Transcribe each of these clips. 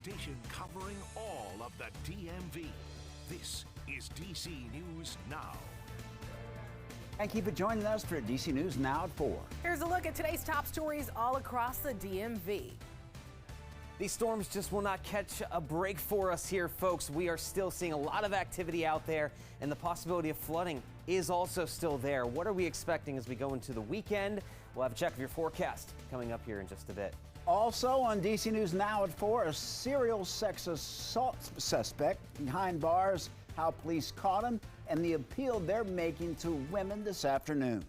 Station covering all of the DMV. This is DC News Now. Thank you for joining us for DC News Now at 4. Here's a look at today's top stories all across the DMV. These storms just will not catch a break for us here, folks. We are still seeing a lot of activity out there, and the possibility of flooding is also still there. What are we expecting as we go into the weekend? We'll have a check of your forecast coming up here in just a bit. Also on DC News Now at 4, a serial sex assault suspect behind bars, how police caught him, and the appeal they're making to women this afternoon.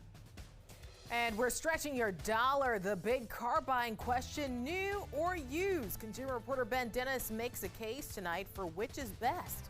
And we're stretching your dollar. The big car buying question, new or used? Consumer reporter Ben Dennis makes a case tonight for which is best.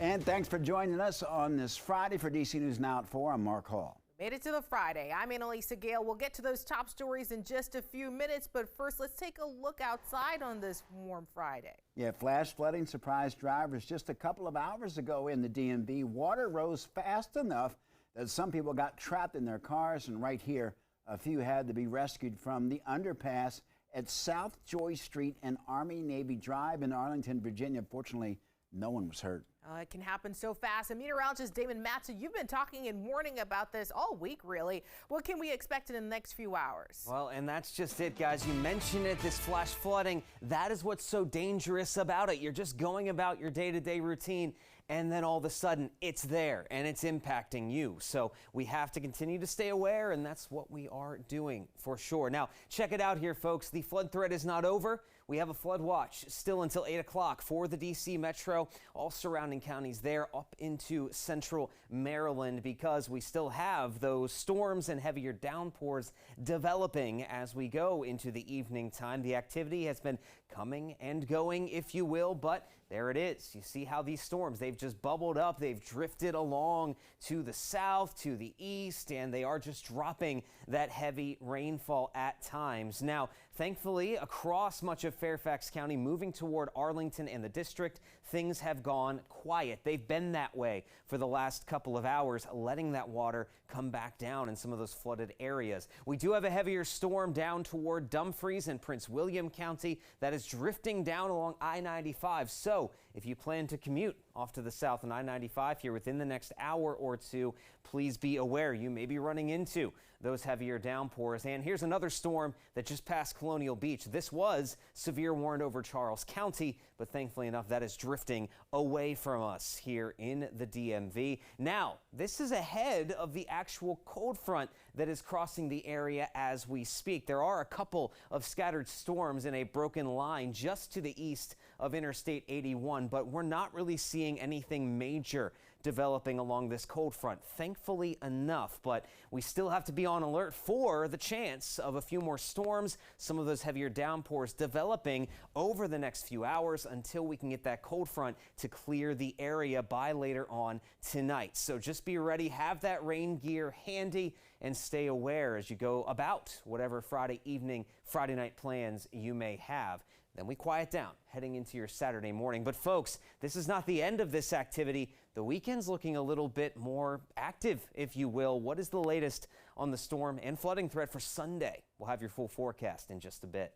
And thanks for joining us on this Friday for DC News Now at 4. I'm Mark Hall. Made it to the Friday. I'm Annalisa Gale. We'll get to those top stories in just a few minutes, but first let's take a look outside on this warm Friday. Yeah, flash flooding surprised drivers just a couple of hours ago in the DMV. Water rose fast enough that some people got trapped in their cars, and right here, a few had to be rescued from the underpass at South Joy Street and Army Navy Drive in Arlington, Virginia. Fortunately, no one was hurt. It can happen so fast. And meteorologist Damon Matson, you've been talking and warning about this all week, really. What can we expect in the next few hours? Well, and that's just it, guys. You mentioned it, this flash flooding. That is what's so dangerous about it. You're just going about your day-to-day routine, and then all of a sudden it's there and it's impacting you. So we have to continue to stay aware, and that's what we are doing for sure. Now, check it out here, folks. The flood threat is not over. We have a flood watch still until 8 o'clock for the DC Metro, all surrounding counties there up into central Maryland, because we still have those storms and heavier downpours developing as we go into the evening time. The activity has been coming and going, if you will, but there it is. You see how these storms, they've just bubbled up. They've drifted along to the south, to the east, and they are just dropping that heavy rainfall at times. Now, thankfully, across much of Fairfax County, moving toward Arlington and the district, things have gone quiet. They've been that way for the last couple of hours, letting that water come back down in some of those flooded areas. We do have a heavier storm down toward Dumfries and Prince William County that is drifting down along I-95. So if you plan to commute off to the south on I-95 here within the next hour or two, please be aware you may be running into those heavier downpours. And here's another storm that just passed Colonial Beach. This was severe warned over Charles County, but thankfully enough, that is drifting away from us here in the DMV. Now, this is ahead of the actual cold front that is crossing the area as we speak. There are a couple of scattered storms in a broken line just to the east of Interstate 81, but we're not really seeing anything major developing along this cold front, thankfully enough, but we still have to be on alert for the chance of a few more storms, some of those heavier downpours developing over the next few hours until we can get that cold front to clear the area by later on tonight. So just be ready, have that rain gear handy, and stay aware as you go about whatever Friday evening, Friday night plans you may have. Then we quiet down heading into your Saturday morning. But folks, this is not the end of this activity. The weekend's looking a little bit more active, if you will. What is the latest on the storm and flooding threat for Sunday? We'll have your full forecast in just a bit.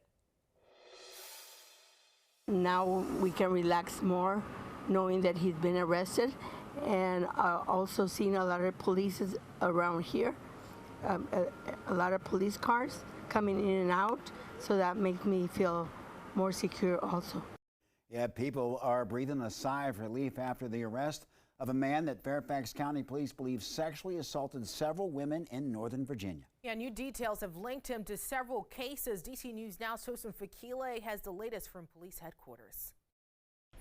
Now we can relax more knowing that he's been arrested, and also seeing a lot of police around here, a lot of police cars coming in and out, so that makes me feel more secure also. Yeah, people are breathing a sigh of relief after the arrest of a man that Fairfax County Police believe sexually assaulted several women in Northern Virginia. Yeah, new details have linked him to several cases. DC News Now's Tosin Fakile has the latest from police headquarters.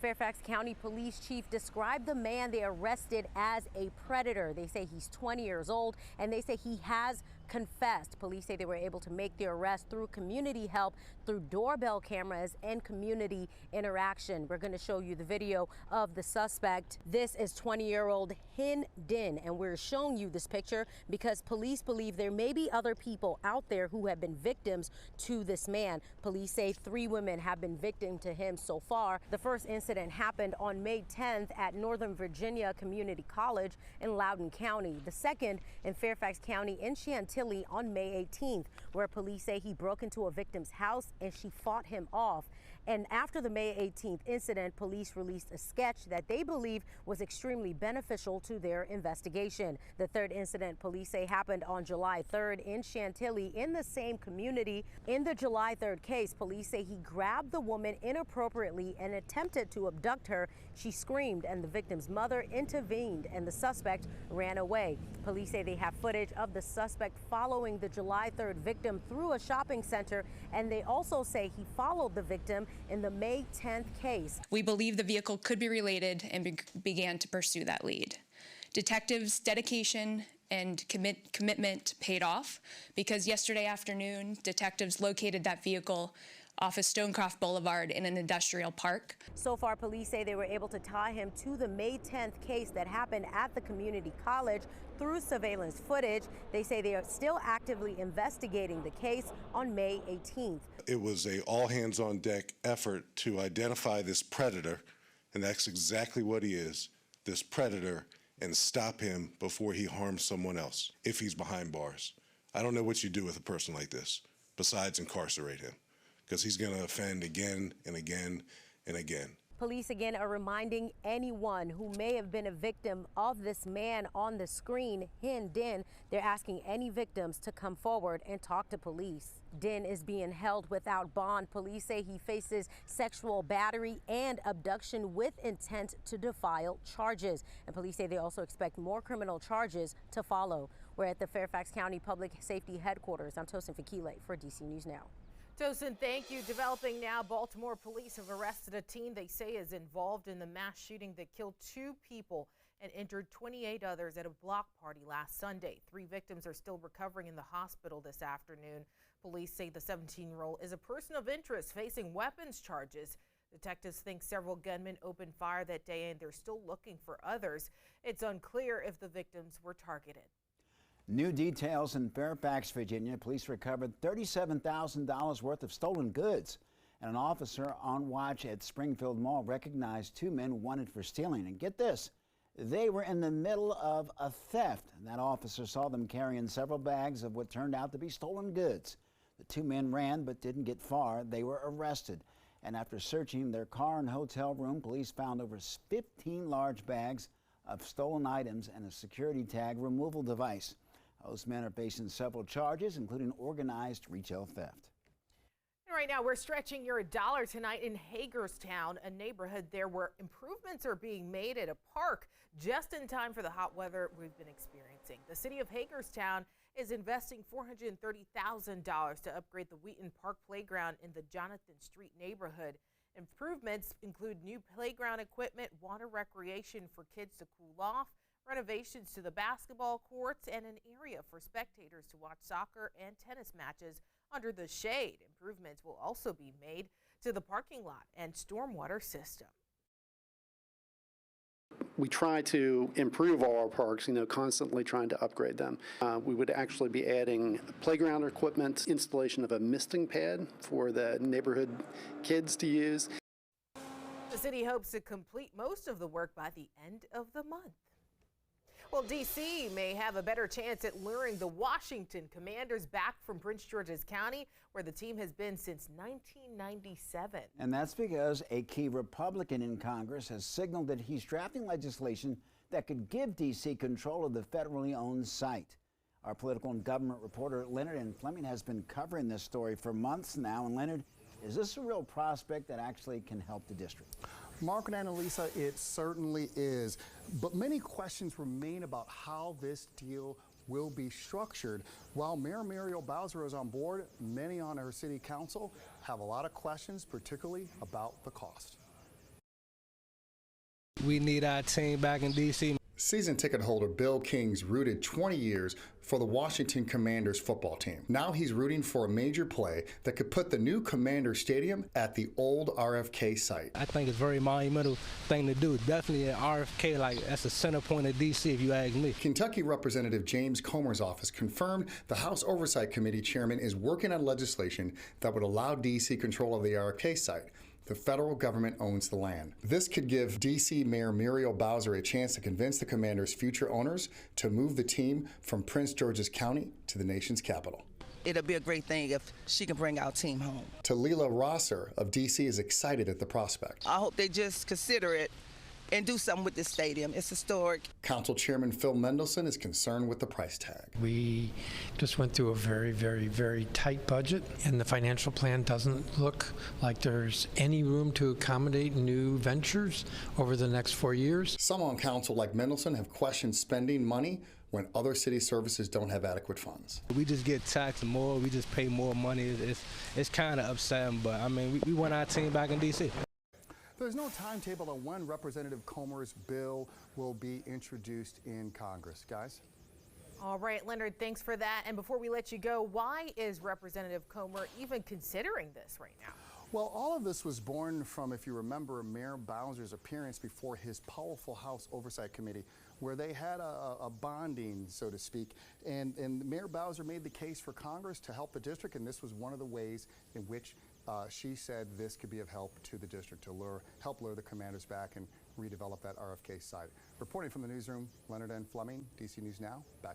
Fairfax County Police Chief described the man they arrested as a predator. They say he's 20 years old, and they say he has confessed. Police say they were able to make the arrest through community help, through doorbell cameras and community interaction. We're going to show you the video of the suspect. This is 20-year-old Hin Din, and we're showing you this picture because police believe there may be other people out there who have been victims to this man. Police say 3 women have been victim to him so far. The first incident happened on May 10th at Northern Virginia Community College in Loudoun County. The second in Fairfax County in Chantilly on May 18th, where police say he broke into a victim's house and she fought him off. And after the May 18th incident, police released a sketch that they believe was extremely beneficial to their investigation. The third incident, police say, happened on July 3rd in Chantilly in the same community. In the July 3rd case, police say he grabbed the woman inappropriately and attempted to abduct her. She screamed and the victim's mother intervened and the suspect ran away. Police say they have footage of the suspect following the July 3rd victim through a shopping center, and they also say he followed the victim in the May 10th case. We believe the vehicle could be related and began to pursue that lead. Detectives' dedication and commitment paid off because yesterday afternoon, detectives located that vehicle off of Stonecroft Boulevard in an industrial park. So far, police say they were able to tie him to the May 10th case that happened at the community college through surveillance footage. They say they are still actively investigating the case on May 18th. It was a all-hands-on-deck effort to identify this predator, and that's exactly what he is, this predator, and stop him before he harms someone else, if he's behind bars. I don't know what you do with a person like this, besides incarcerate him, because he's going to offend again and again and again. Police again are reminding anyone who may have been a victim of this man on the screen, Hin Dinh. They're asking any victims to come forward and talk to police. Dinh is being held without bond. Police say he faces sexual battery and abduction with intent to defile charges. And police say they also expect more criminal charges to follow. We're at the Fairfax County Public Safety Headquarters. I'm Tosin Fakile for DC News Now. Tosin, thank you. Developing now, Baltimore police have arrested a teen they say is involved in the mass shooting that killed 2 people and injured 28 others at a block party last Sunday. 3 victims are still recovering in the hospital this afternoon. Police say the 17-year-old is a person of interest facing weapons charges. Detectives think several gunmen opened fire that day, and they're still looking for others. It's unclear if the victims were targeted. New details in Fairfax, Virginia. Police recovered $37,000 worth of stolen goods. And an officer on watch at Springfield Mall recognized 2 men wanted for stealing. And get this, they were in the middle of a theft. That officer saw them carrying several bags of what turned out to be stolen goods. The 2 men ran but didn't get far. They were arrested. And after searching their car and hotel room, police found over 15 large bags of stolen items and a security tag removal device. Those men are facing several charges, including organized retail theft. And right now, we're stretching your dollar tonight in Hagerstown, a neighborhood there where improvements are being made at a park just in time for the hot weather we've been experiencing. The city of Hagerstown is investing $430,000 to upgrade the Wheaton Park playground in the Jonathan Street neighborhood. Improvements include new playground equipment, water recreation for kids to cool off, renovations to the basketball courts, and an area for spectators to watch soccer and tennis matches under the shade. Improvements will also be made to the parking lot and stormwater system. We try to improve all our parks, constantly trying to upgrade them. We would actually be adding playground equipment, installation of a misting pad for the neighborhood kids to use. The city hopes to complete most of the work by the end of the month. Well, D.C. may have a better chance at luring the Washington Commanders back from Prince George's County, where the team has been since 1997. And that's because a key Republican in Congress has signaled that he's drafting legislation that could give D.C. control of the federally owned site. Our political and government reporter Leonard N. Fleming has been covering this story for months now. And Leonard, is this a real prospect that actually can help the district? Mark and Annalisa, it certainly is. But many questions remain about how this deal will be structured. While Mayor Muriel Bowser is on board, many on her city council have a lot of questions, particularly about the cost. We need our team back in D.C. Season ticket holder Bill King's rooted 20 years for the Washington Commanders football team. Now he's rooting for a major play that could put the new Commander Stadium at the old RFK site. I think it's a very monumental thing to do. Definitely at RFK, that's the center point of D.C. if you ask me. Kentucky Representative James Comer's office confirmed the House Oversight Committee chairman is working on legislation that would allow D.C. control of the RFK site. The federal government owns the land. This could give D.C. Mayor Muriel Bowser a chance to convince the Commanders' future owners to move the team from Prince George's County to the nation's capital. it'll be a great thing if she can bring our team home. Talila Rosser of D.C. is excited at the prospect. I hope they just consider it and do something with this stadium. It's historic. Council Chairman Phil Mendelson is concerned with the price tag. We just went through a very, very, very tight budget, and the financial plan doesn't look like there's any room to accommodate new ventures over the next 4 years. Some on council, like Mendelson, have questioned spending money when other city services don't have adequate funds. We just get taxed more, we just pay more money. It's kind of upsetting, but I mean, we want our team back in D.C. There's no timetable on when Representative Comer's bill will be introduced in Congress. Guys? All right, Leonard, thanks for that. And before we let you go, why is Representative Comer even considering this right now? Well, all of this was born from, if you remember, Mayor Bowser's appearance before his powerful House Oversight Committee, where they had a bonding, so to speak, and Mayor Bowser made the case for Congress to help the district, and this was one of the ways in which she said this could be of help to the district to help lure the commanders back and redevelop that RFK site. Reporting from the newsroom, Leonard N. Fleming, DC News Now, back.